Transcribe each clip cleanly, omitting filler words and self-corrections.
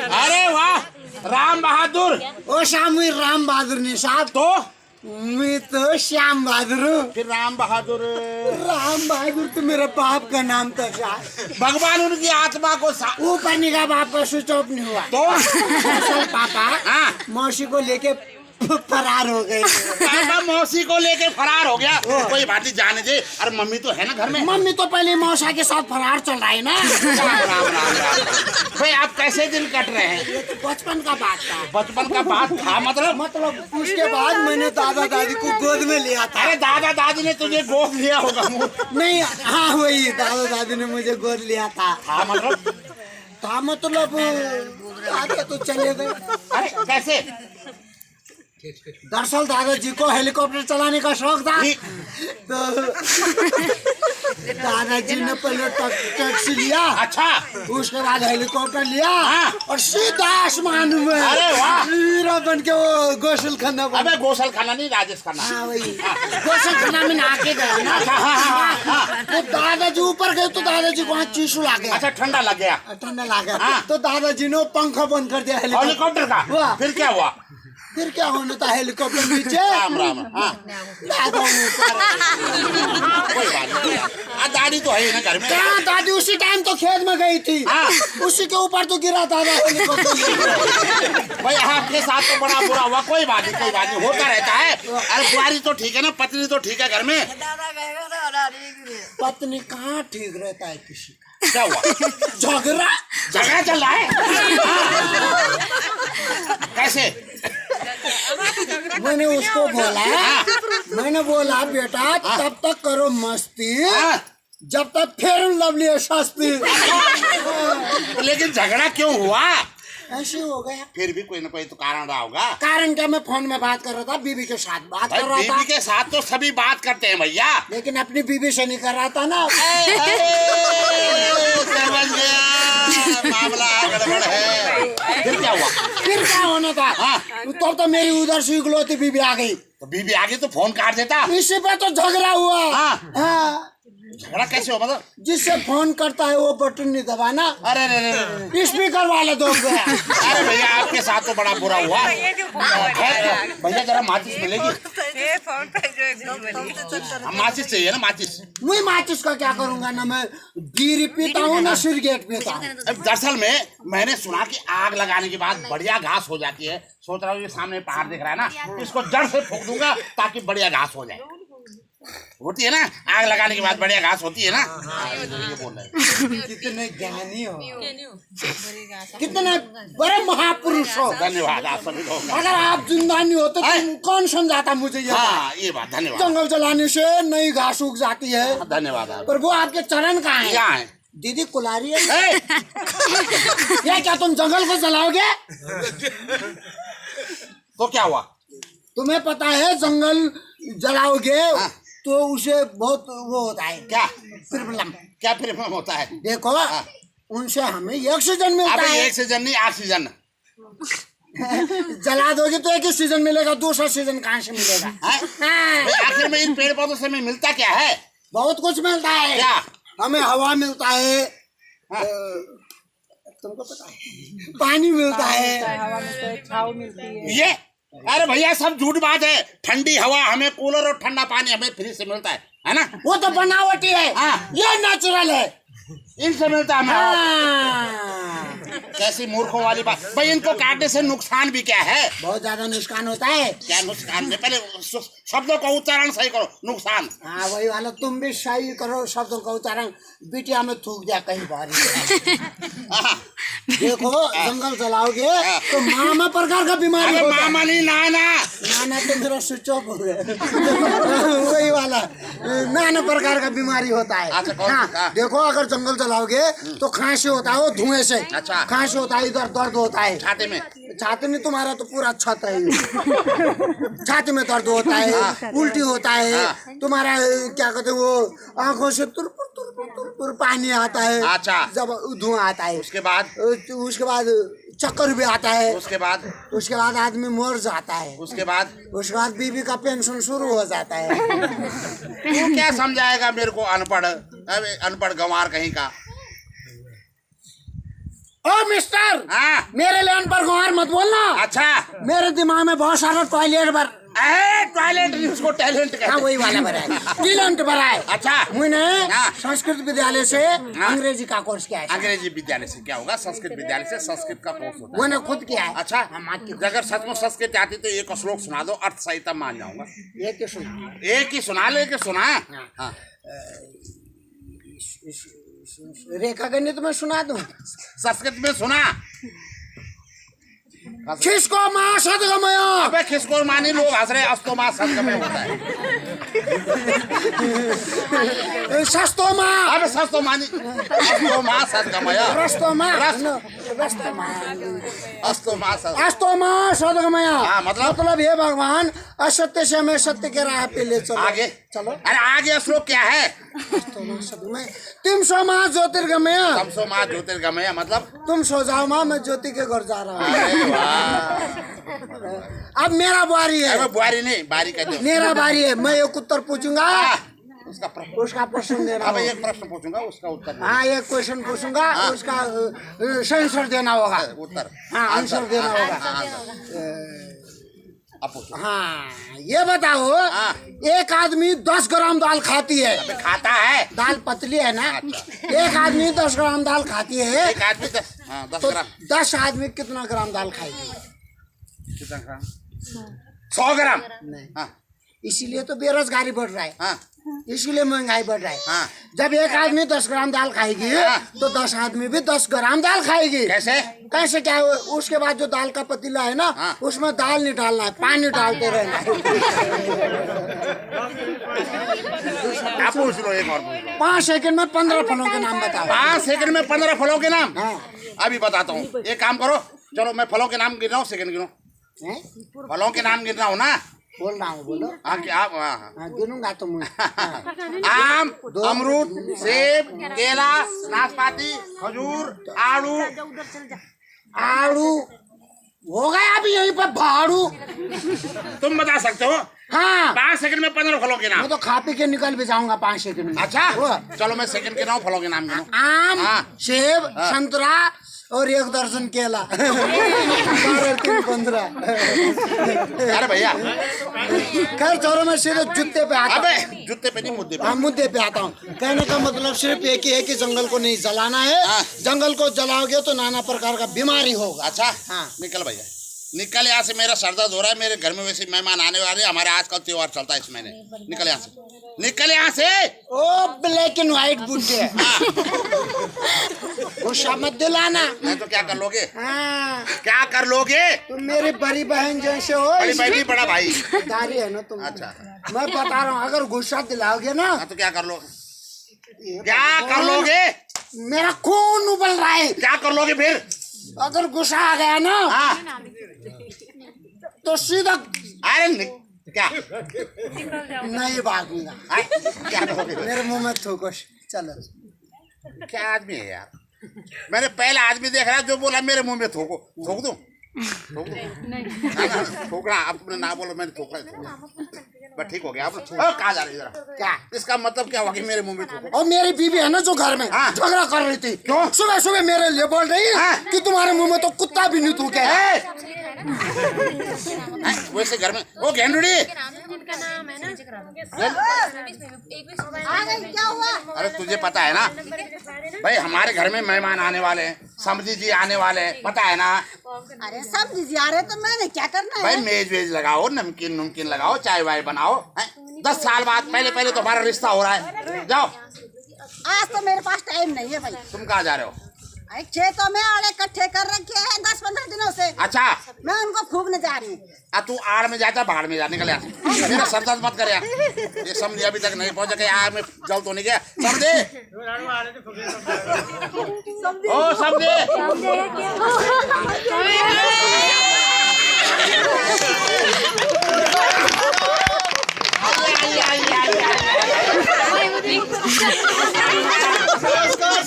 अरे वाह, राम बहादुर। ओ शाम राम बहादुर नहीं साहब, तो मैं तो श्याम बहादुर हूँ। फिर राम बहादुर? राम बहादुर तो मेरे बाप का नाम था साहब। भगवान उनकी आत्मा को ऊपर निगाह बाप का स्विच ऑफ नहीं हुआ तो पापा हाँ, मौसी को लेके फरार हो गए। पापा मौसी को लेके फरार हो गया। कोई बात नहीं, जाने दे। अरे मम्मी तो है ना घर में? मम्मी तो पहले मौसा के साथ फरार चल रहा है ना। राम राम राम। भाई आप कैसे दिन कट रहे हैं? ये तो बचपन का बात था। बचपन का बात था मतलब उसके बाद मैंने दादा दादी को गोद में लिया था। अरे दादा दादी ने तुझे गोद लिया होगा। नहीं, हाँ वही दादा दादी ने मुझे गोद लिया था। मतलब आगे तो चले गए। अरे कैसे? दरअसल दादाजी को हेलीकॉप्टर चलाने का शौक था, तो दादाजी ने पहले टैक्सी लिया। अच्छा, उसके बाद हेलीकॉप्टर लिया। हाँ। और सीधा आसमान में। अरे वाह, हीरा बन के वो गोसल खाना। अबे गोसल खाना नहीं, राजेश खाना। हाँ वही गोसल खाना में नहा के गया ना। तो दादाजी ऊपर गए तो दादाजी को वहाँ चीसू लग गया। अच्छा, ठंडा लग गया? ठंडा लग गया। हाँ। तो दादाजी ने पंखा बंद कर दिया हेलीकॉप्टर का। फिर क्या हुआ? फिर क्या होना था, हेलीकॉप्टर नीचे, राम राम। हाँ, दादा ऊपर। कोई बात नहीं। दादी तो है ना घर में? क्या दादी उसी टाइम तो खेत में गई थी। हाँ। उसी के ऊपर तो गिरा था हेलीकॉप्टर। भाई आपके साथ तो बड़ा बुरा हुआ। कोई बात नहीं, कोई बात नहीं, होता रहता है। अरे बुआरी तो ठीक है ना, पत्नी तो ठीक है घर में? पत्नी कहाँ ठीक रहता है किसी का। क्या हुआ? झगड़ा चल रहा है? कैसे? मैंने उसको बोला, मैंने बोला बेटा तब तक करो मस्ती जब तक फेयर लवली है सस्ती। लेकिन झगड़ा क्यों हुआ? ऐसे हो गया। फिर भी कोई ना कोई तो कारण रहा होगा। कारण क्या, मैं फोन में बात कर रहा था, बीबी के साथ बात कर रहा था। बीबी के साथ तो सभी बात करते हैं भैया, लेकिन अपनी बीबी से नहीं कर रहा था ना। समझ गया, मामला गड़बड़ है। फिर क्या हुआ? फिर क्या होना था? हाँ। तो मेरी उधर से इकलौती बीबी आ गई। तो बीबी आगे तो फोन काट देता। इसी पे तो झगड़ा हुआ। हाँ। झगड़ा कैसे हो? मतलब जिससे फोन करता है वो बटन नहीं दबाना। अरे स्पीकर वाले दो गया। अरे भैया आपके साथ तो बड़ा बुरा हुआ। भैया जरा माचिस मिलेगी? माचिस चाहिए ना, माचिस। मैं माचिस का क्या करूंगा, ना मैं बीड़ी पीता हूँ ना सिगरेट पीता हूँ। दरअसल में मैंने सुना कि आग लगाने के बाद बढ़िया घास हो जाती है। सोच रहा हूँ ये सामने पहाड़ दिख रहा है ना, इसको जड़ से फूंक दूंगा ताकि बढ़िया घास हो जाए। होती है ना, आग लगाने के बाद बढ़िया घास होती है ना। ये बोल रहे कितने ज्ञानी हो, कितने बड़े महापुरुष हो। धन्यवाद आप सभी लोग। अगर आप जिंदा नहीं होते तो कौन समझाता मुझे ये? हाँ ये बात, धन्यवाद। जंगल जलाने से नई घास उग जाती है। धन्यवाद आप। पर वो आपके चरण कहाँ है? क्या है? दीदी कुलारी है। ये क्या तुम जंगल को जलाओगे? तो क्या हुआ? तुम्हें पता है जंगल जलाओगे तो उसे बहुत वो होता है। क्या प्रॉब्लम? क्या प्रॉब्लम होता है? देखो उनसे हमें ऑक्सीजन मिलता है। ऑक्सीजन नहीं, ऑक्सीजन। जला दोगे तो एक ही सीजन मिलेगा, दूसरा सीजन कहाँ से मिलेगा? आखिर में इन पेड़ पौधों से हमें मिलता क्या है? बहुत कुछ मिलता है। क्या? हमें हवा मिलता है, तुमको पता है, पानी मिलता है, हवा मिलता है, छाव मिलती है। ये अरे भैया सब झूठ बात है। ठंडी हवा हमें, कूलर और ठंडा पानी हमें फ्री से मिलता है ना? वो तो बनावटी है। ये नेचुरल है, इनसे मिलता है हमें। कैसी मूर्खों वाली बात। भाई इनको काटने से नुकसान भी क्या है? बहुत ज्यादा नुकसान होता है। क्या नुकसान है? पहले शब्दों का उच्चारण सही करो। नुकसान। हाँ वही वाला, तुम भी सही करो शब्दों का उच्चारण। बिटिया में थूक दिया कहीं बार। देखो जंगल जलाओगे तो मामा प्रकार का बीमारी होता है। मामा नहीं, नाना। नाना तो मेरा स्विच ऑफ हो गया। वही वाला नाना प्रकार का बीमारी होता है। हाँ, देखो अगर जंगल जलाओगे तो खांसी होता है, वो धुएं से। अच्छा। खांसी होता है, इधर दर्द होता है छाती में। छाती में तुम्हारा तो पूरा छत है। छाती में दर्द होता है, उल्टी होता है तुम्हारा, क्या कहते हैं वो, आंखों से तुरपुर तुरपुर तुरपुर पानी आता है। अच्छा। जब धुआं आता है उसके बाद चक्कर भी आता है। उसके बाद आदमी मर जाता है। उसके बाद बीवी का पेंशन शुरू हो जाता है। तू क्या समझाएगा मेरे को, अनपढ़? अबे अनपढ़ गंवार कहीं का। मिस्टर, हाँ मेरे लैंड पर गुहार मत बोलना। अच्छा मेरे दिमाग में बहुत सारा टॉयलेट भर, टॉयलेट उसको टैलेंट कहते हैं। हाँ वही वाला भरा है, टैलेंट भरा है। अच्छा मैंने हाँ। संस्कृत विद्यालय से अंग्रेजी का कोर्स किया है। अंग्रेजी विद्यालय से क्या होगा? संस्कृत विद्यालय से संस्कृत का कोर्स होता है। मैंने खुद किया है। अच्छा माँ की अगर सचमुच संस्कृत आती तो एक श्लोक सुना दो, अर्थ सही तब मान जाऊंगा। ये क्यों सुना? एक ही सुना ले के सुना। हाँ रेखा गणित में सुना दूं? संस्कृत में सुना। खिसको माँ सदगमय। अबे खिसको मानी लोग हंस रहे, अस्तो माँ सदगमय होता है। सस्तो माँ, अबे सस्तो मानी अस्तो माँ सदगमय। रस्तो माँ, अस्तो माँ सद अस्तो माँ सदगमय। हाँ, मतलब हे भगवान, असत्य से हमें सत्य के राह पे ले चलो। आगे चलो। अरे आगे श्लोक क्या है? अस्तो माँ सदगमय, तुम सो माँ ज्योतिर्गमय। तमसो माँ ज्योतिर्गमय मतलब तुम सो जाओ माँ, मैं ज्योति के घर जा रहा हूँ। अरे वाह। अब मेरा बारी है। अरे बुआरी नहीं, बारी कहते हो। मेरा बारी है, मैं एक उत्तर पूछूंगा, उसका प्रश्न। उसका प्रश्न देना अब होगा। एक प्रश्न पूछूंगा, उसका उत्तर देना। हाँ एक क्वेश्चन पूछूंगा, उसका सही आंसर देना होगा। उत्तर हाँ आंसर देना होगा। अब पूछो। हाँ ये बताओ, हाँ। एक आदमी 10 ग्राम दाल खाती है। अबे खाता है। दाल पतली है ना। अच्छा। एक आदमी 10 ग्राम दाल खाती है, एक आदमी 10 तो ग्राम 10 आदमी कितना ग्राम दाल खाएगी? कितना ग्राम? 100 ग्राम। नहीं, हाँ इसीलिए तो बेरोजगारी बढ़ रहा है, हाँ इसीलिए महंगाई बढ़ रहा है। हाँ। जब एक आदमी 10 ग्राम दाल खाएगी, हाँ। तो 10 आदमी भी 10 ग्राम दाल खाएगी। कैसे? कैसे क्या है? उसके बाद जो दाल का पतीला है ना, हाँ। उसमें दाल नहीं डालना है, पानी डालते रहना है। आप पूछ लो, एक और पूछ लो। 5 सेकंड में 15 फलों के नाम बताओ। 5 सेकंड में 15 फलों के नाम? हाँ। अभी बताता हूँ, एक काम करो, चलो मैं फलों के नाम गिन रहा हूँ, सेकंड गिनो। हैं? फलों के नाम गिन रहा हूँ ना। बोल रहा हूँ, बोलो। हाँ क्या आप? हाँ हाँ गिनूंगा तो मैं। आम, अमरूद, सेब, केला, नाशपाती, खजूर, आड़ू। आड़ू हो गया अभी यहीं पर, भाड़ू। तुम बता सकते हो? हाँ 5 सेकंड में 15 फलों के मैं नाम। तो खा पी के निकल भी जाऊंगा 5 सेकंड में। अच्छा वो, चलो मैं सेकंड गिन रहा हूँ, फलों के नाम गिनो। आम, हाँ। सेब, संतरा और 1 दर्जन केला। 12, 3, 15। अरे भैया, खैर छोरो, मैं सीधे जूते पे आता हूँ। अबे जूते पे नहीं, मुद्दे पे। हाँ मुद्दे पे आता हूँ। कहने का मतलब सिर्फ एक ही है कि जंगल को नहीं जलाना है। हाँ। जंगल को जलाओगे तो नाना प्रकार का बीमारी होगा। अच्छा हाँ। निकल भैया, निकल यहाँ से, मेरा सर दर्द हो रहा है। मेरे घर में वैसे मेहमान आने वाले हैं, हमारे आजकल त्योहार चलता है इस महीने। निकल यहाँ से, निकल यहाँ से। ओ ब्लैक एंड व्हाइट बुड्ढे, गुस्सा मत दिलाना। नहीं तो क्या कर लोगे? हाँ क्या कर लोगे? तुम मेरी बड़ी बहन जैसे हो। बड़ी बहनी बड़ा भाई। दारी है ना तुम। अच्छा। मैं बता रहा हूँ, अगर गुस्सा दिलाओगे ना, हाँ तो क्या कर लोगे? क्या कर लोगे? मेरा खून उबल रहा है। क्या कर लोगे फिर? अगर गुस्सा आ गया ना, हाँ तो सीधा अरे क्या नहीं भागूंगा। क्या करोगे? मेरे मुंह में थूको। चलो क्या आदमी है यार, मैंने पहला आदमी देख रहा है जो बोला मेरे मुंह में थूको। थूक दूं? थूक दूं? थूकना, अब तुमने ना बोलो, मैंने थूक रहा। बस ठीक हो गया। आप कहाँ जा रही है जरा? क्या? इसका मतलब क्या हुआ कि मेरे मुंह में थूको? और मेरी बीवी है ना जो घर में हाँ। झगड़ा कर रही थी, क्यों? सुबह सुबह मेरे लिए बोल रही है हाँ। कि तुम्हारे मुंह में तो कुत्ता भी नहीं थूके। वैसे घर में वो गेंडुड़ी। अरे तुझे पता है ना भाई, हमारे घर में मेहमान आने वाले हैं, समझी जी आने वाले हैं, पता है ना? अरे सब जी आ रहे तो मैंने क्या करना भाई है? मेज वेज लगाओ, नमकीन नमकीन लगाओ, चाय वाय बनाओ। 10 साल बाद पहले तो हमारा रिश्ता हो रहा है। जाओ। आज तो मेरे पास टाइम नहीं है भाई। तुम कहाँ जा रहे हो? अरे खेतों में आड़े इकट्ठे कर रखे हैं 10-15 दिनों से। अच्छा मैं उनको फूकने जा रही हूँ। तू आड़ में जाता, भाड़ में जा। निकल यहाँ, मेरा सर दर्द मत कर यार। ये समझे अभी तक नहीं पहुंचा कि आग में जल तो नहीं गया। समझे? ओ समझे?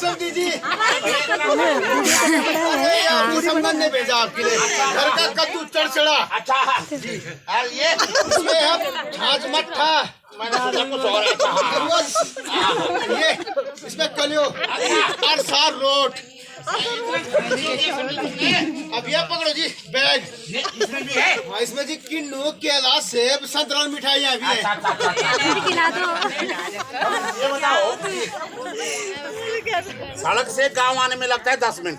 समझी जी, संबंध ने भेजा आपके लिए। घर का कद्दू चढ़चड़ा। अच्छा और ये उसमें है छाछ मट्ठा। मैंने सोचा कुछ और है। ये इसमें कलियो और सार रोट अब ये पकड़ो जी बैग। इसमें भी है। हाँ, इसमें जी किन्नू केला सेब संतरा मिठाइयाँ भी है। ये बताओ, सड़क से गांव आने में लगता है 10 मिनट,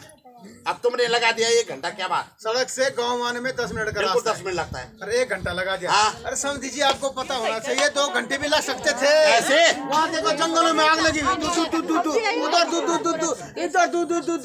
अब तुमने लगा दिया 1 घंटा, क्या बात? सड़क से गांव आने में 10 मिनट का बिल्कुल रास्ता 10 मिनट लगता है। अरे 1 घंटा लगा दिया। हाँ। अरे समझ दीजिए, आपको पता होना चाहिए 2 घंटे भी लग सकते थे। ऐसे? वहाँ देखो जंगलों में आग लगी हुई, उधर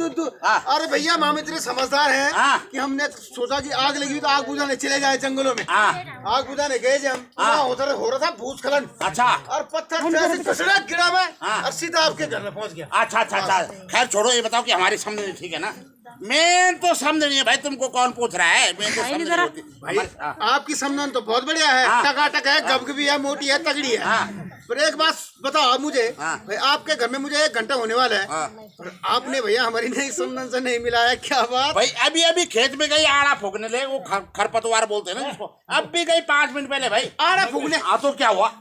दू। हाँ। अरे भैया हम इतने समझदार हैं हाँ। कि हमने सोचा कि आग लगी हुई तो आग बुझाने चले जाए जंगलों में। हाँ। आग बुझाने गए जब हम, हाँ। उधर हो रहा था भूस्खलन। अच्छा और पत्थर से ऐसे फिसला गिरा मैं हाँ। और सीधा आपके घर में पहुंच गया। अच्छा अच्छा अच्छा, खैर छोड़ो, ये बताओ कि हमारी समझनी ठीक है ना? मेन तो समझनी है भाई, तुमको कौन पूछ रहा है? मेन तो समझनी होती भाई हाँ। आपकी समझन तो बहुत बढ़िया है, हाँ। टकाटक है, गबगबी है, मोटी है, तगड़ी है। हाँ। पर एक बात बताओ आप मुझे, हाँ। भाई आपके घर में मुझे 1 घंटा होने वाला है हाँ। और आपने भैया हमारी नई समझन से नहीं मिला है, क्या बात? भाई अभी अभी खेत में गई आड़ा फूकने ले, वो खरपतवार बोलते हैं ना जिसको, अब भी गई 5 मिनट पहले भाई आड़ा फूकने। हाँ तो क्या हुआ?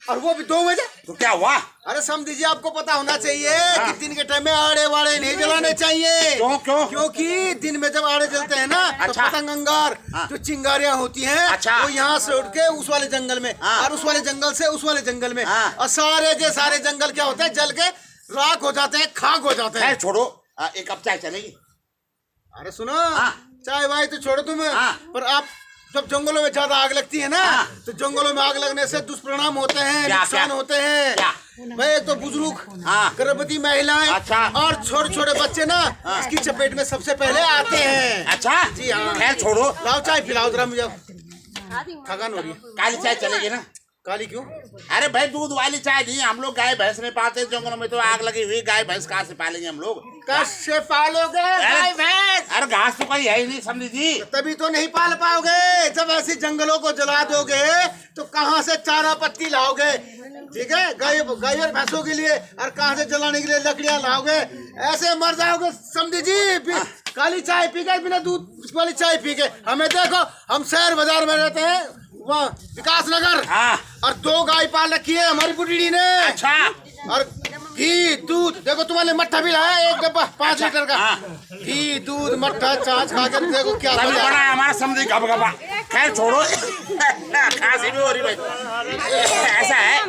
और वो भी 2 बजे। तो क्या हुआ? अरे समझिए, आपको पता होना चाहिए कि दिन के टाइम में आड़े वाड़े नहीं जलाने चाहिए। क्यों क्यों? क्योंकि दिन में जब आड़े जलते हैं ना तो अच्छा। पतंग अंगार हाँ। जो चिंगारियां होती हैं अच्छा। वो यहाँ से उठ के उस वाले जंगल में हाँ। और उस वाले जंगल से उस वाले जंगल में हाँ। और सारे के सारे जंगल क्या होते हैं, जल के राख हो जाते हैं, खाक हो जाते खैर हैं। छोड़ो, 1 कप चाय चलेगी? अरे सुनो, हाँ। चाय भाई तो छोड़ो तुम, हाँ। पर आप जब जंगलों में ज्यादा आग लगती है ना हाँ। तो जंगलों में आग लगने से दुष्परिणाम होते हैं, क्या, नुकसान क्या? होते हैं। क्या? भाई एक तो बुजुर्ग, हाँ। गर्भवती महिलाएं अच्छा। और छोटे छोटे बच्चे ना इसकी चपेट में सबसे पहले आते हैं। अच्छा जी हाँ। खैर छोड़ो, लाओ चाय पिलाओ जरा मुझे, थकान हो रही है। काली चाय चलेगी ना? काली क्यों? अरे भाई दूध वाली चाय नहीं, हम लोग गाय भैंस नहीं पालते जंगलों में, तो आग लगी हुई गाय भैंस कहाँ से पालेंगे हम लोग? कैसे पालोगे गाय भैंस? अरे घास तो कहीं है ही नहीं समझी जी। तभी तो नहीं पाल पाओगे, जब ऐसी जंगलों को जला दोगे तो कहाँ से चारा पत्ती लाओगे? ठीक है, गाय और भैंसों के लिए, और कहाँ से जलाने के लिए लकड़ियाँ लाओगे? ऐसे मर जाओगे समझी जी। काली चाय पी के, बिना दूध वाली चाय पी के। हमें देखो, हम शहर बाजार में रहते हैं, वहाँ विकास नगर, हाँ। और 2 गाय पाल रखी है हमारी बुढ़ी ने। अच्छा। और घी दूध देखो, तुम्हारे मट्ठा भी लाया 1 डब्बा 5 लीटर का। हाँ। घी दूध मट्ठा छाछ खा कर देखो क्या तभी बढ़िया। बड़ा है हमारा समझी गबगबा। खैर छोड़ो, खांसी भी हो रही भाई। ऐसा है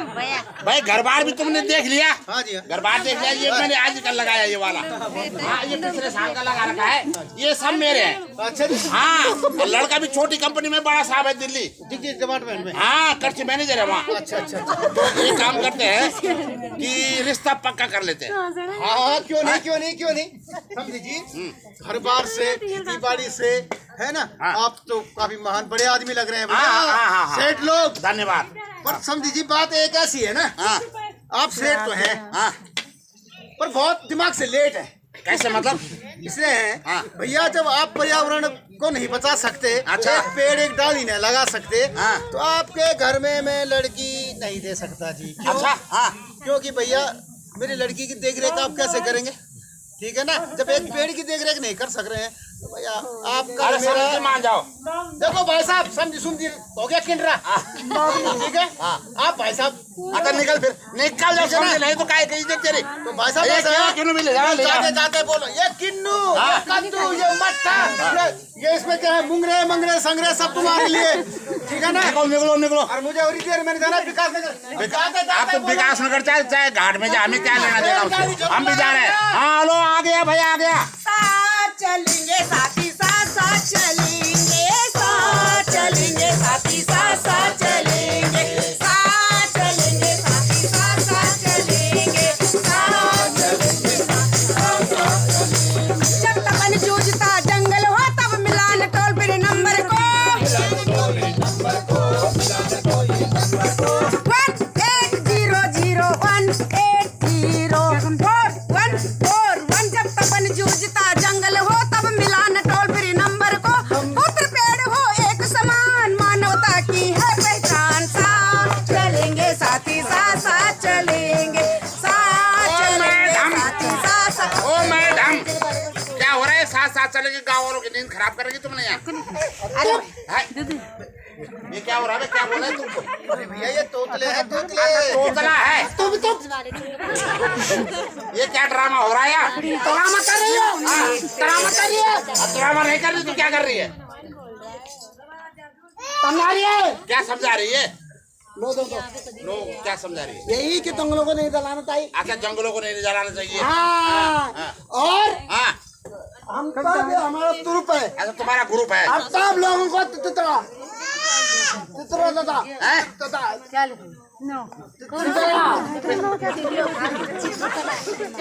भाई, घर बार भी तुमने देख लिया? हाँ जी हाँ। घर बार देख लिया, ये मैंने आज कल लगाया ये वाला। हाँ, ये पिछले साल का लगा रखा है, ये सब मेरे हैं। अच्छा जी। हाँ, लड़का भी छोटी कंपनी में बड़ा साहब है दिल्ली। जिस डिपार्टमेंट में? हाँ, कर्ची मैनेजर है वहाँ। अच्छा अच्छा अच्छा। तो ये काम करते हैं कि रिश्ता पक्का कर लेते हैं। हाँ क्यों नहीं, क्यों नहीं, क्यों नहीं। समझी जी, घर बार से, खेती बाड़ी से, है ना। हाँ। आप तो काफी महान बड़े आदमी लग रहे हैं हाँ, हाँ, हाँ, हाँ। सेठ लोग। धन्यवाद। पर समझी जी, बात एक ऐसी है ना, हाँ आप सेठ तो हैं हाँ। पर बहुत दिमाग से लेट है। कैसे मतलब? इसलिए है हाँ। भैया, जब आप पर्यावरण को नहीं बचा सकते, अच्छा। एक पेड़ 1 डाल ही नहीं लगा सकते, हाँ। तो आपके घर में मैं लड़की नहीं दे सकता जी। क्यों? अच्छा। हाँ। क्योंकि भैया मेरी लड़की की देख रेख आप कैसे करेंगे? ठीक है ना, जब एक पेड़ की देख रेख नहीं कर सक रहे हैं तो भैया आपका अरे मेरा समझ मान जाओ। देखो भाई साहब, समझी सुनती हो गया किंडरा। ठीक है, आप भाई साहब अच्छा निकल, फिर निकल जाओ, समझे नहीं तो काय कही तेरे। तो भाई साहब ये ऐसा क्या, है, क्यों नहीं मिले? जाओ, ले जाओ। जाते जाते बोलो ये किन्नू, ये कद्दू, ये मट्ठा, ये इसमें क्या है, मुंगरे मंगरे संगरे सब तुम्हारे लिए। ठीक है ना। निकलो निकलो निकलो। और मुझे और देर मैंने जाना विकास नगर। जाते आप तो बोलो। विकास नगर चाहे चाहे घाट में जा, हमें क्या लेना देना उससे, हम भी जा रहे हैं। हाँ हेलो, आ गया भाई, आ गया। साथ चलेंगे साथी, साथ साथ चलेंगे, साथ चलेंगे साथी, साथ साथ चलेंगे, साथ चलेंगे साथी, साथ साथ चलेंगे, साथ चलेंगे साथ साथ। जब तपन जूझता जंगल हो तब मिलान टोल फ्री नंबर को 180018044141। जब तपन जूझता जंगल हो तब मिलान टोल फ्री नंबर को। पुत्र पेड़ हो एक समान, मानवता की है पहचान। साथ चलेंगे साथी, साथ साथ चलेंगे, साथ चलेंगे साथी, साथ साथ। ओ मैडम, क्या हो रहा है? साथ साथ चलेंगे, गाँव वालों की नींद खराब करेगी तुमने यहाँ। अरे हाय। ये क्या हो रहा है? क्या बोला है तुमको? अरे भैया ये तोतले हैं, तोतले। तोतला है तुम तो ये क्या ड्रामा हो रहा है यार? ड्रामा कर रही हो, ड्रामा कर रही है, ड्रामा नहीं कर रही तो क्या कर रही है? समझा रही है। क्या समझा रही है? लो दो लो क्या समझा रही है? यही कि जंगलों को नहीं जलाना चाहिए। अच्छा जंगलों को नहीं जलाना चाहिए। हाँ, और हाँ हम सब हमारा ग्रुप है, अच्छा तुम्हारा ग्रुप है। अब सब लोगों को तितरा दादा हैं?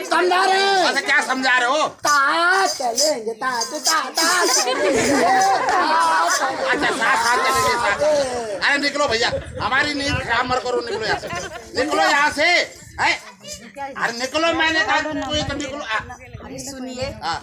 समझा रहे हैं। अच्छा क्या समझा रहे हो? चलेंगे अच्छा साथ साथ चलेंगे साथ। अरे निकलो भैया, हमारी नींद खराब मत करो, निकलो यहाँ से, निकलो यहाँ से। हैं? अरे निकलो, मैंने कहा तो निकलो। अरे सुनिए, हाँ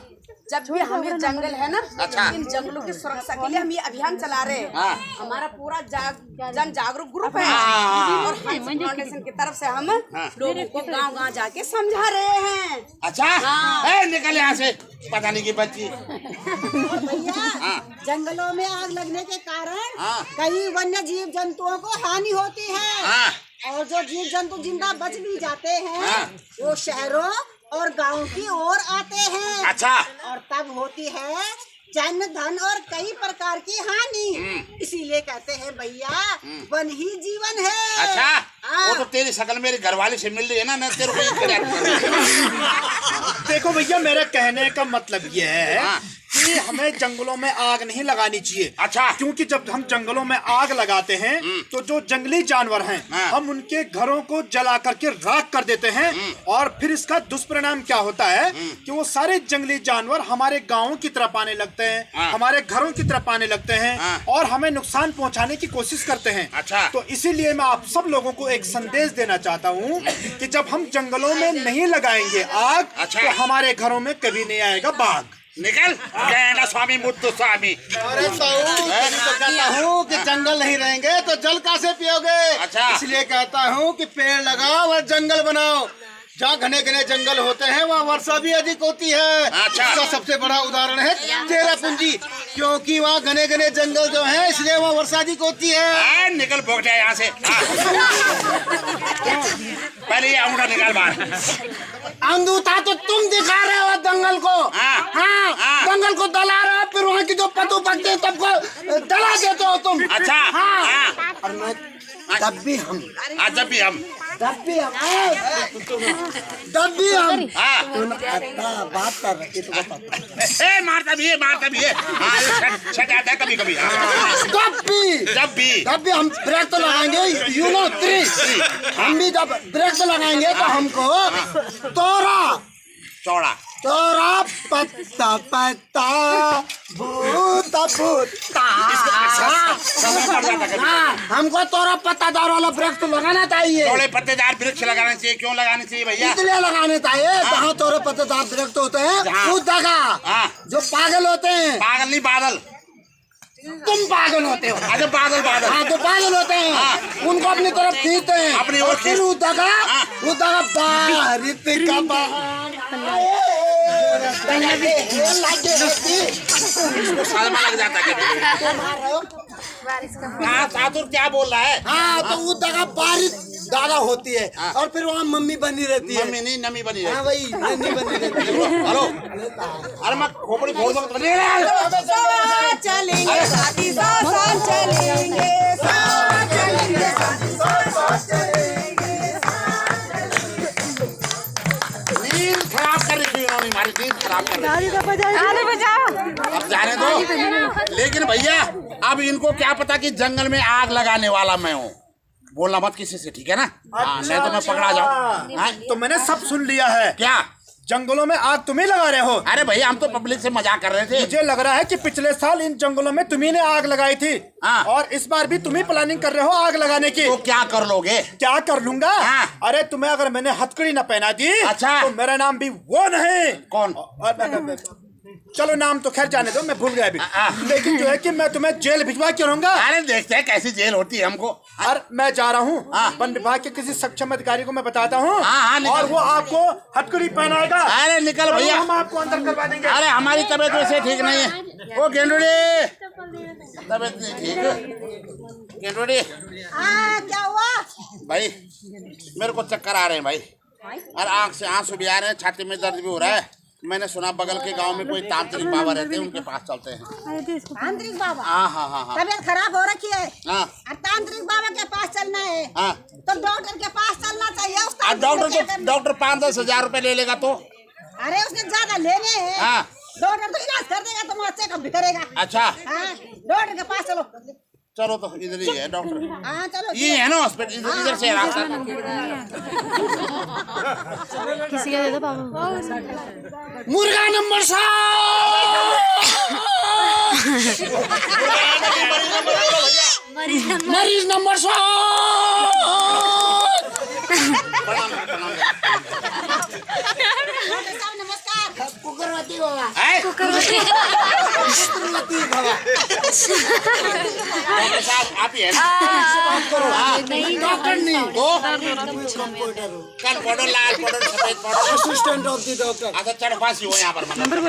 जब भी हम ये जंगल है ना, अच्छा। इन जंगलों की सुरक्षा के लिए हम ये अभियान चला रहे हैं। हाँ। हमारा पूरा जन जागरूक ग्रुप है हाँ। और फाउंडेशन की तरफ से हम लोगों को गांव-गांव जाके समझा रहे हैं। अच्छा हाँ। ए, निकल यहाँ से, पता नहीं की बच्ची। भैया हाँ। जंगलों में आग लगने के कारण हाँ। कई वन्य जीव जंतुओं को हानि होती है हाँ और जो जीव जंतु जिंदा बच भी जाते हैं हाँ। वो शहरों और गांव की ओर आते हैं। अच्छा और तब होती है जन धन और कई प्रकार की हानि। इसीलिए कहते हैं भैया वन ही जीवन है। अच्छा हाँ। वो तो तेरी शक्ल मेरी घरवाली से मिल रही है ना, मैं तेरे को ये देखो भैया, मेरे कहने का मतलब ये है हाँ। कि हमें जंगलों में आग नहीं लगानी चाहिए। अच्छा। क्योंकि जब हम जंगलों में आग लगाते हैं तो जो जंगली जानवर हैं हाँ। हम उनके घरों को जला करके राख कर देते हैं और फिर इसका दुष्परिणाम क्या होता है कि वो सारे जंगली जानवर हमारे गाँव की तरफ आने लगते हैं, हाँ। हमारे घरों की तरफ आने लगते हैं हाँ। और हमें नुकसान पहुंचाने की कोशिश करते हैं। अच्छा। तो इसीलिए मैं आप सब लोगों को एक संदेश देना चाहता हूँ कि जब हम जंगलों में नहीं लगाएंगे आग, अच्छा। तो हमारे घरों में कभी नहीं आएगा बाघ। निकल कहना स्वामी मुद्दु स्वामी। अरे तो कहता हूँ कि जंगल नहीं रहेंगे तो जल कैसे पियोगे? अच्छा। इसलिए कहता हूँ कि पेड़ लगाओ और जंगल बनाओ। जहाँ घने घने जंगल होते हैं वहाँ वर्षा भी अधिक होती है। अच्छा। इसका सबसे बड़ा उदाहरण है चेरापूंजी, क्योंकि वहाँ घने घने जंगल जो है इसलिए वहाँ वर्षा अधिक होती है। निकल भोग जाए यहाँ से। पहले ये अंगूठा निकाल बाहर। अंधूता तो तुम दिखा रहे हो जंगल को। हाँ। हाँ, जंगल को दला रहे हो, फिर वहाँ की जो पशु पक्षी है सबको दला देते हो तुम। अच्छा हाँ। और मैं जब भी हम आज जब भी हम हाँ बात कर रहे थे ए मारता भी है छट आता है कभी कभी। जब भी हम ब्रेक तो लगाएंगे, यू नो 3 हम भी जब ब्रेक तो लगाएंगे तो हमको चौड़ा पत्ता पत्ता भूता भूता हमको तोरा पत्तादार वाला ब्रेक तो लगाना चाहिए। चौड़े पत्तेदार वृक्ष लगाना चाहिए। क्यों लगाने चाहिए भैया? इसलिए लगाने चाहिए जहाँ तोरे पत्तेदार वृक्ष होते हैं उस जगह जो पागल होते हैं। पागल नहीं बादल, तुम पागल होते हो। अच्छा बादल हाँ, तो पागल होते हैं उनको अपनी तरफ खींचते हैं अपनी ओर और फिर उस जगह बारिश का इसको सलमा लग जाता है। सातुर क्या बोल रहा है? हाँ, तो उस जगह बारिश ज्यादा होती है और फिर वहाँ मम्मी बनी रहती है। मम्मी नहीं नमी बनी हाँ रहती। वही नन्ही बनी रहती है। हेलो अरे मैं खोपड़ी फोड़ दूंगा। साथ चलेंगे साथी साथ चलेंगे, साथ चलेंगे साथी साथ चलेंगे। नींद खराब कर रही थी उन्होंने, हमारी नींद खराब कर रही थी। अब जाने दो। लेकिन भैया अब इनको क्या पता कि जंगल में आग लगाने वाला मैं हूँ। बोलना मत किसी से, ठीक है ना? नहीं तो मैं पकड़ा जाऊँ। तो मैंने सब सुन लिया है। क्या जंगलों में आग तुम्हें लगा रहे हो? अरे भैया हम तो पब्लिक से मजाक कर रहे थे। मुझे लग रहा है कि पिछले साल इन जंगलों में तुम्ही ने आग लगाई थी हाँ। और इस बार भी तुम्ही प्लानिंग कर रहे हो आग लगाने की। तो क्या कर लोगे? क्या कर लूंगा? हाँ। अरे तुम्हें अगर मैंने हथकड़ी न पहना दी अच्छा। तो मेरा नाम भी वो नहीं। कौन? चलो नाम तो खैर जाने दो, मैं भूल गया अभी। लेकिन जो है कि मैं तुम्हें जेल भिजवा के रहूंगा। अरे देखते हैं कैसी जेल होती है हमको। और मैं जा रहा हूँ वन विभाग के किसी सक्षम अधिकारी को मैं बताता हूँ निकल। और वो आपको हथकड़ी पहनाएगा। अरे निकल भैया, हम आपको अंदर करवा देंगे। अरे हमारी तबीयत वैसे ठीक नहीं है। ओ गेंडुड़ी तबीयत नहीं ठीक। केटोड़ी क्या हुआ? भाई मेरे को चक्कर आ रहे हैं भाई, और आंख से आंसू भी आ रहे हैं, छाती में दर्द भी हो रहा है। मैंने सुना बगल के गांव में कोई तांत्रिक बाबा रहते हैं, उनके पास चलते हैं। तांत्रिक बाबा? हाँ। तबीयत खराब हो रखी है हाँ। और तांत्रिक बाबा के पास चलना है। हाँ। तो डॉक्टर के पास चलना चाहिए। उस अब डॉक्टर 5-10 हजार रुपए ले लेगा तो? अरे उसने ज्यादा लेने हैं। हाँ। डॉक्टर तो इलाज कर देगा, तुम्हारा चेकअप भी करेगा। अच्छा। हाँ, डॉक्टर के पास चलो। चलो तो इधर ही है डॉक्टर। हाँ चलो। ये है ना हॉस्पिटल, इधर से रास्ता। किसी का दे दो बाबू। मुर्गा नंबर 7 मरीज नंबर 7। डॉक्टर साहब नमस्कार। कुकरवती बाबा। डॉक्टर साहब आप ही है ना? नहीं डॉक्टर नहीं, तो कंप्यूटर कंपाउंडर, लाल पाउडर, सफेद powder, assistant of the doctor. अच्छा चढ़ फांसी हो यहाँ पर, मतलब है ना?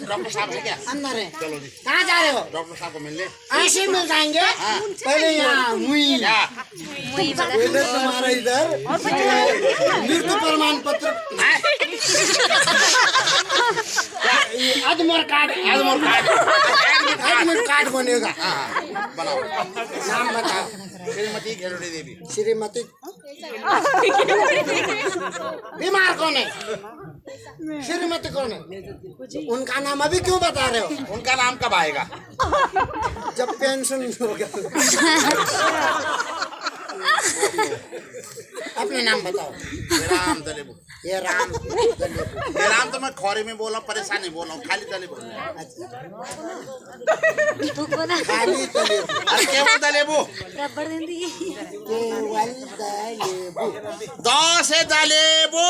डॉक्टर साहब है क्या? अंदर है। चलो जी, कहाँ जा रहे हो? डॉक्टर साहब को मिलने। ऐसे मिल जाएंगे। पहले यहाँ मुई क्या? पहले तुम्हारा इधर मृत्यु प्रमाण पत्र, आदमोर कार्ड, एडमिट कार्ड बनेगा। बनाओ। नाम बताओ। श्रीमती घेरोड़ी देवी। श्रीमती बीमार कौन है? श्रीमती कौन है? उनका नाम अभी क्यों बता रहे हो? उनका नाम कब आएगा? जब पेंशन हो गया। अपने नाम बताओ। राम दलेबू। ये राम दलेबू। ये राम तो मैं खोरी में बोल रहा हूँ, परेशान नहीं बोल रहा हूँ, खाली दलेबू। खाली दलेबू। अरे केवल दलेबू। केवल दलेबू। दो से दलेबू।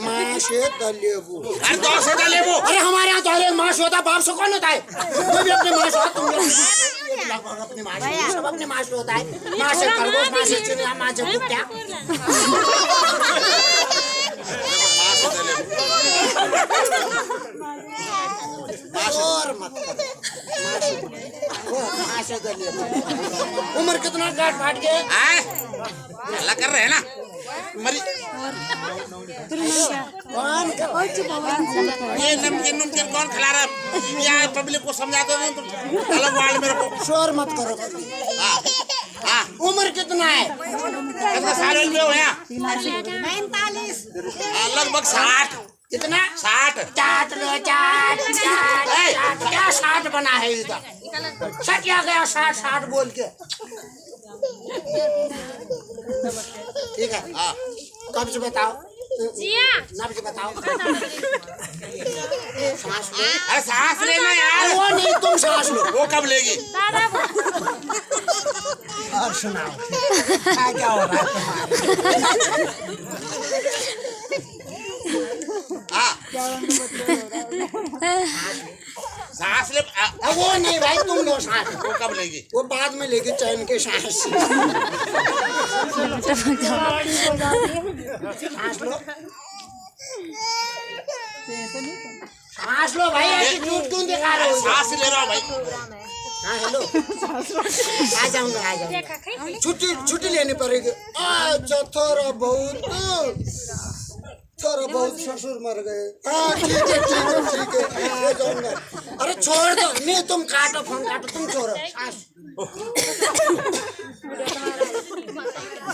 माँ से दलेबू। अरे दो से दलेबू। अरे हमारे यहाँ तो मांस होता है, बाप से कौन होता है? कोई भी अपने मांस होता, तुम लगभग अपने मांस, सब अपने मांस होता है। माँ से खरगोश, माँ से चिड़िया, माँ से कुत्ता। और मत माँ से दलेबू। उम्र कितना गाठ फाट गए? हल्ला कर रहे हैं ना? मरी ये नमकीन कौन खिला रहा है? यहाँ पब्लिक को समझाते हो तुम, अलग वार्ड में रखो। शोर मत करो। हाँ। उम्र कितना है? कितना साल में हो यहाँ? 49। लगभग 60। कितना? 60। चाट लो, चाट। क्या 60 बना है इधर? सच आ गया 60 बोल के। ठीक है। हाँ। कब से बताओ? नब्ज बताओ। सांस लो। अरे सांस लेना यार। वो नहीं, तुम सांस लो। वो कब लेगी? और सुनाओ क्या हो रहा है? सांस ले। वो नहीं भाई, तुम लो सांस। वो कब लेगी? वो बाद में लेगी चैन के सांस। सांस लो, सांस लो भाई। ऐसी झूठ क्यों दिखा रहे हो? सांस ले रहा हूँ भाई। हाँ हेलो, आ जाऊंगा। छुट्टी लेनी पड़ेगी। अच्छा थोड़ा बहुत ससुर मर गए। हाँ ठीक है ले जाऊंगा। अरे छोड़ दो। नहीं तुम काटो, फोन काटो, तुम छोड़ो।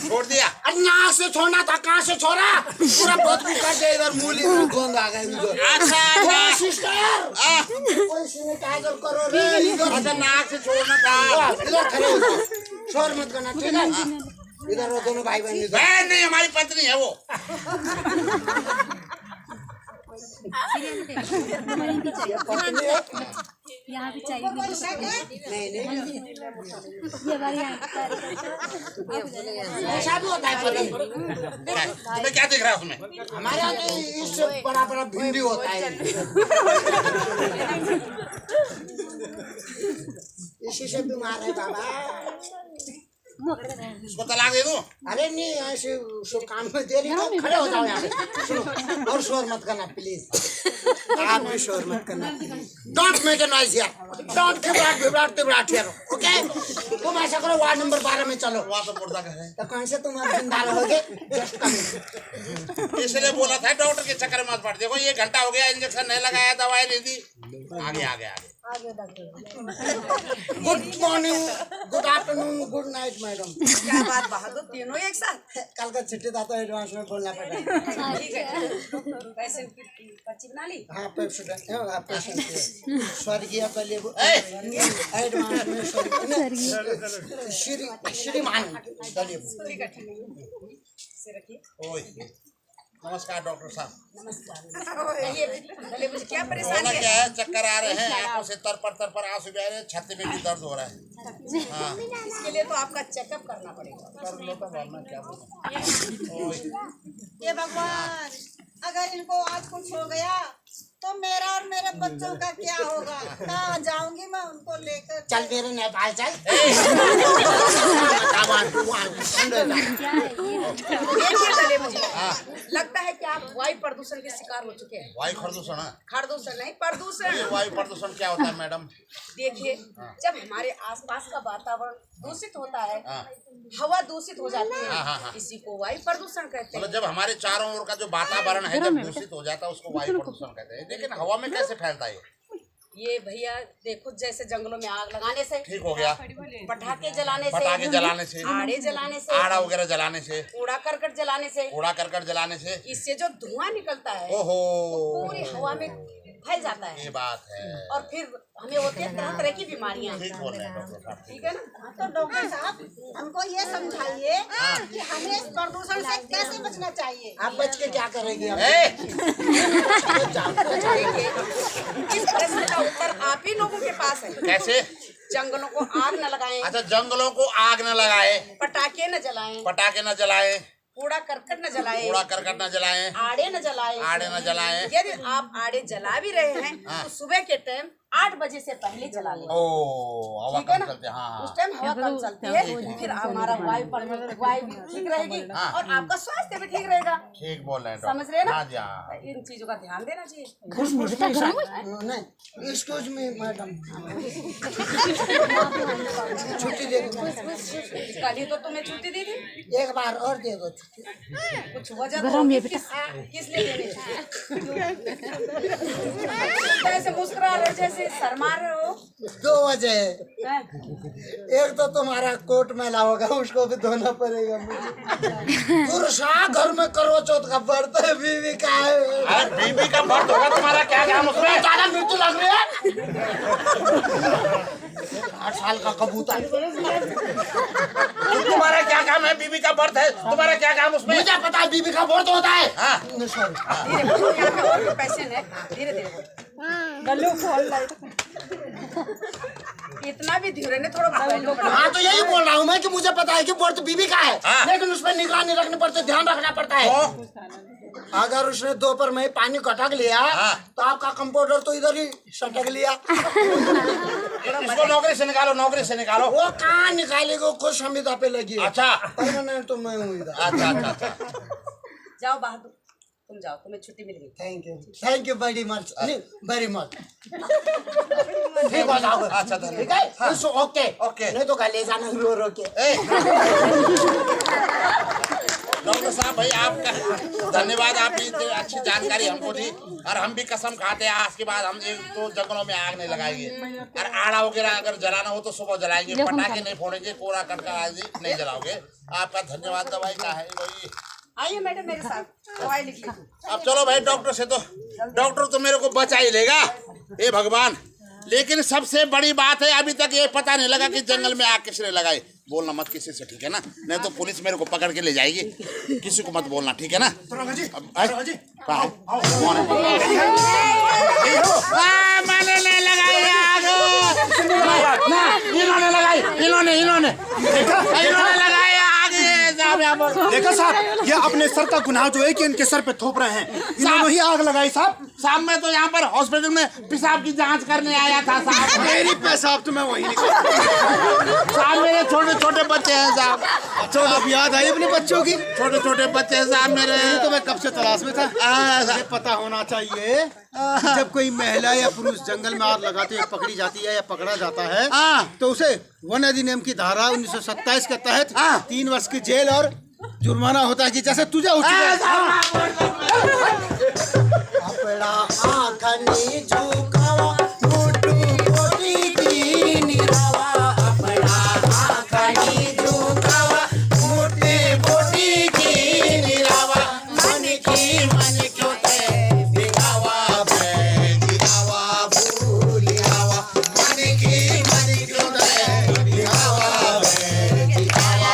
छोड़ दिया। अरे नाक से छोड़ना था, कहाँ से छोड़ा? पूरा बदबू कर दे इधर, मूली में गोंद आ गए इधर। अच्छा सिस्टर, कोई सैनिटाइजर करो रे इधर। अच्छा नाक से छोड़ना था। इधर खड़े हो जाओ, शोर मत करना, ठीक है? इधर वो दोनों भाई बहन इधर। बहन नहीं, हमारी पत्नी है वो। पत्नी है? यहाँ भी चाहिए। नहीं ये बारी ऐसा भी होता है पत्नी। तुम्हें क्या दिख रहा है उसमें? हमारे यहाँ तो इससे बड़ा भिंडी होता है। इसी से बीमार है बाबा। उसको तलाक दे दो। अरे नहीं, ऐसे सब काम में देरी तो खड़े हो जाओ यहाँ पे। सुनो और शोर मत करना प्लीज। आप भी शोर मत करना। Don't make a noise here, don't vibrate here, okay? तुम ऐसा करो, वार्ड नंबर 12 में चलो। वहाँ तो मुर्दा का है। तो कौन से तुम अब जिंदा रहोगे? Just come. इसलिए बोला था डॉक्टर के चक्कर में मत पड़। देखो ये घंटा हो गया, इंजेक्शन नहीं लगाया, दवाई नहीं दी। आगे आगे आगे। Good morning, good afternoon, good night madam. क्या बात बहादुर, तीनों एक साथ। कल का चिट्ठी था तो एडवांस में बोलना पड़ा। ठीक है, पैसे की पर्ची बना ली। हाँ, पेशेंट स्वर्गीय का लिए एडवांस में श्रीमान से रखिए। ओए, नमस्कार डॉक्टर साहब। नमस्कार। ये गले में क्या परेशानी होना है? क्या है, चक्कर आ रहे हैं, आंखों से तर पर आंसू बह रहे हैं, छाती में भी दर्द हो रहा है। हाँ, इसके लिए तो आपका चेकअप करना पड़ेगा। कर लो तो वरना क्या बोलूं। ये भगवान, अगर इनको आज कुछ हो गया तो मेरा और मेरे बच्चों का क्या होगा? कहाँ जाऊंगी मैं उनको लेकर? चल मेरे नेपाल चल। देखिए गले मुझे लगता है कि आप वायु प्रदूषण के शिकार हो चुके हैं। वायु प्रदूषण है? प्रदूषण नहीं, प्रदूषण। ये वायु प्रदूषण क्या होता है मैडम? देखिए, जब हमारे आसपास का वातावरण दूषित होता है, हाँ। हवा दूषित हो जाती है, हाँ, हाँ, हाँ। इसी को वायु प्रदूषण कहते हैं। मतलब जब हमारे चारों ओर का जो वातावरण है जब दूषित हो जाता है उसको वायु प्रदूषण कहते हैं। लेकिन हवा में कैसे फैलता है ये भैया देखो, जैसे जंगलों में आग लगाने से, ठीक हो गया, पटाखे जलाने पटाखे जलाने से, आड़े जलाने से, आड़ा वगैरह जलाने से, कूड़ा करकट जलाने से, कूड़ा करकट जलाने से, इससे जो धुआं निकलता है ओहो, पूरी हवा में फैल जाता है। ये बात है। और फिर हमें होती है तरह तरह की बीमारियां। ठीक बोल रहे हैं डॉक्टर साहब। ठीक है ना? तो डॉक्टर साहब, हमको ये समझाइए कि हमें इस प्रदूषण से कैसे बचना चाहिए? आप बच के क्या करेंगे? इस प्रश्न का उत्तर आप ही लोगों के पास है। कैसे? जंगलों को आग न लगाएं, अच्छा, जंगलों को आग न लगाए, पटाखे न जलाएं, पटाखे न जलाए, कूड़ा करकट न जलाएं, कूड़ा करकट न जलाएं, आड़े न जलाएं, आड़े न जलाएं। यदि आप आड़े जला भी रहे हैं तो सुबह के टाइम 8 बजे से पहले जला लें। ओ, हवा ठीक है कम ना? चलते, हाँ। उस टाइम हवा कम चलती है, फिर हमारा वायु भी ठीक रहेगी और आपका स्वास्थ्य भी ठीक रहेगा। ठीक बोल रहे हैं समझ रहे हैं ना? हाँ जी, हाँ। इन चीजों का ध्यान देना चाहिए। नहीं, एक्सक्यूज मी मैडम, छुट्टी दे दो। कल ही तो तुम्हें छुट्टी दी थी। एक बार और दे दो छुट्टी। कुछ वजह तो होगी, किस लिए देनी थी? ऐसे मुस्कुरा रहे, जैसे शर्मा रहे हो। 2 वजह है। हैं? एक तो तुम्हारा कोट मैला होगा, उसको भी धोना पड़ेगा मुझे। पुरुषा घर में करो चौथ का व्रत है, बीवी का है। अरे बीबी का व्रत होगा, तुम्हारा क्या काम उसमें? ज्यादा मृत्यु लग रही है। 8 साल का कबूतर। तुम्हारा क्या काम है? बीबी का व्रत है, तुम्हारा क्या काम उसमें? मुझे पता है बीवी का व्रत होता है। हाँ। धीरे बोलो, यहाँ पे और भी पेशेंट है। धीरे धीरे बोलो। इतना भी धीरे नहीं, थोड़ा हाँ, तो यही बोल रहा हूँ मैं कि मुझे पता है कि व्रत बीवी का है, हाँ। लेकिन उसमें निगरानी रखनी पड़ती है, ध्यान रखना पड़ता है। अगर उसने दोपहर में पानी कटक लिया हाँ। तो आपका कंपाउंडर तो इधर ही सटक लिया। इसको नौकरी से निकालो, नौकरी से निकालो। वो कहाँ निकालेगा, खुद संविदा पे लगी है। अच्छा, परमानेंट तो मैं हूँ इधर। अच्छा अच्छा अच्छा। जाओ बहादुर, तुम जाओ, तुम्हें छुट्टी मिल गई। Thank you very much, very much. ठीक हो जाओगे? अच्छा, ठीक है, ओके ओके। नहीं तो गले जाना रो रो के। डॉक्टर साहब भाई, आपका धन्यवाद, आपने इतनी अच्छी जानकारी हमको दी। और हम भी कसम खाते हैं आज के बाद हम एक तो जंगलों में आग नहीं लगाएंगे, और आड़ा वगैरह अगर जलाना हो तो सुबह जलाएंगे, पटाखे नहीं फोड़ेंगे, कूड़ा करकट आदि नहीं जलाओगे। आपका धन्यवाद। दवाई का है भाई? आइए मैडम मेरे साथ, दवाई लिख लीजिए। अब चलो भाई, डॉक्टर से तो डॉक्टर तो मेरे को बचा ही लेगा, हे भगवान। लेकिन सबसे बड़ी बात है, अभी तक ये पता नहीं लगा कि जंगल में आग किसने लगाई। बोलना मत किसी से, ठीक है ना? नहीं तो पुलिस मेरे को पकड़ के ले जाएगी। किसी को मत बोलना, ठीक है ना? मैंने नहीं लगाई आग, इन्होंने लगाई, इन्होंने लगाई आग। देखो साहब, ये अपने सर का गुनाह जो है कि इनके सर पे थोप रहे हैं। इन्होंने ही आग लगाई साहब। साहब मैं तो यहाँ पर हॉस्पिटल में पेशाब की जांच करने आया था साहब। मेरी पेशाब तो मैं वही निकाल। साहब मेरे छोटे छोटे बच्चे हैं साहब। अब याद आई अपने बच्चों की? छोटे छोटे बच्चे हैं साहब मेरे। तो मैं कब से तलाश में था। मुझे पता होना चाहिए कि जब कोई महिला या पुरुष जंगल में आग लगाते हुए पकड़ी जाती है या पकड़ा जाता है तो उसे वन अधिनियम की धारा 1927 के तहत 3 वर्ष की जेल और जुर्माना होता है कि जैसे तुझे अपना आँखनी झुकावा मुट्ठू कोटी की निरावा अपना आँखनी झुकावा मुट्ठी कोटी की निरावा मन क्यों ते दिखावा दिखावा भूलियावा मन क्यों ते दिखावा दिखावा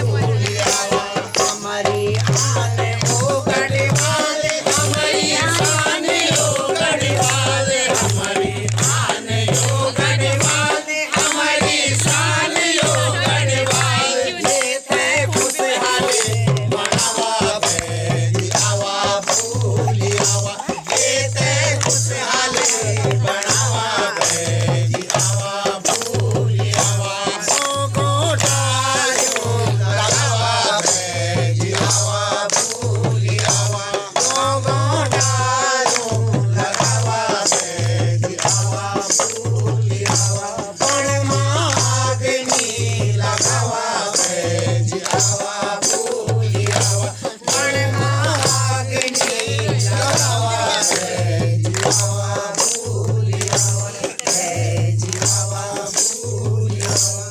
भूलियावा हमारी आन हो गढ़वाले हमारी आन हो गढ़वाले हमारी आन हो गढ़वाले हमारी शान हो गढ़वाले ये थे खुशहाली मनावा दिखावा भूलियावा ये थे खुशहाली मनावा दिखावा भूलियावा को डालो लगावा दिखावा भूलियावा को डालो लगावा दिखावा भूलियावा पण मागनी लगावा दिखावा भूलियावा पण मागनी लगावा दिखावा भूलियावा दिखावा भूलियावा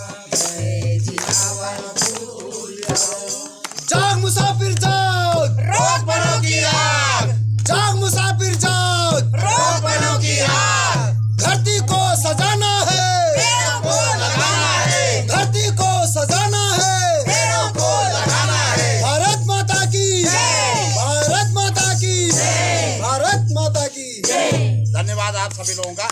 जाग मुसाफिर जाग रोक बनो की आग जाग मुसाफिर जाग रोक बनो की आग धरती को सजाना है पेड़ों को लगाना है धरती को सजाना है पेड़ों को लगाना है भारत माता की भारत माता की भारत माता की। धन्यवाद आप सभी लोगों का।